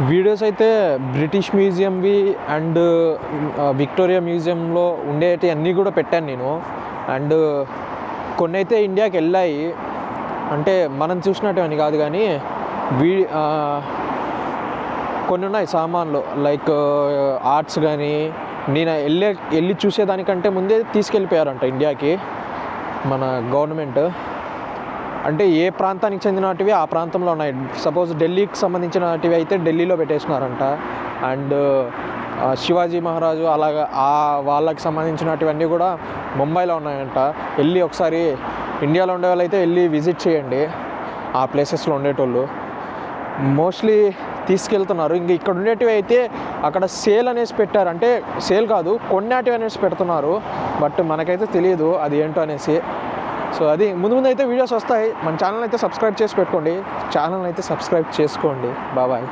Videos అయితే British మ్యూజియంవి and Victoria మ్యూజియంలో ఉండేటి అన్నీ కూడా పెట్టాను నేను. అండ్ కొన్ని అయితే ఇండియాకి వెళ్ళాయి, అంటే మనం చూసినట్టు అని కాదు కానీ కొన్ని ఉన్నాయి సామాన్లు, లైక్ ఆర్ట్స్ కానీ. నేను వెళ్ళి చూసేదానికంటే ముందే తీసుకెళ్ళిపోయారంట ఇండియాకి మన గవర్నమెంట్. అంటే ఏ ప్రాంతానికి చెందినటివి ఆ ప్రాంతంలో ఉన్నాయి. సపోజ్ ఢిల్లీకి సంబంధించినటివి అయితే ఢిల్లీలో పెట్టేసినారంట. అండ్ శివాజీ మహారాజు అలాగా వాళ్ళకి సంబంధించినటివన్నీ కూడా ముంబైలో ఉన్నాయంట. వెళ్ళి ఒకసారి ఇండియాలో ఉండే వాళ్ళు అయితే వెళ్ళి విజిట్ చేయండి. ఆ ప్లేసెస్లో ఉండేటోళ్ళు మోస్ట్లీ తీసుకెళ్తున్నారు. ఇంక ఇక్కడ ఉండేటివి అయితే అక్కడ సేల్ అనేసి పెట్టారు, అంటే సేల్ కాదు కొన్నేటివి అనేసి పెడుతున్నారు. బట్ మనకైతే తెలియదు అది ఏంటో అనేసి. సో అది ముందు అయితే వీడియోస్ వస్తాయి. మన ఛానల్ అయితే సబ్స్క్రైబ్ చేసి పెట్టుకోండి. బాయ్.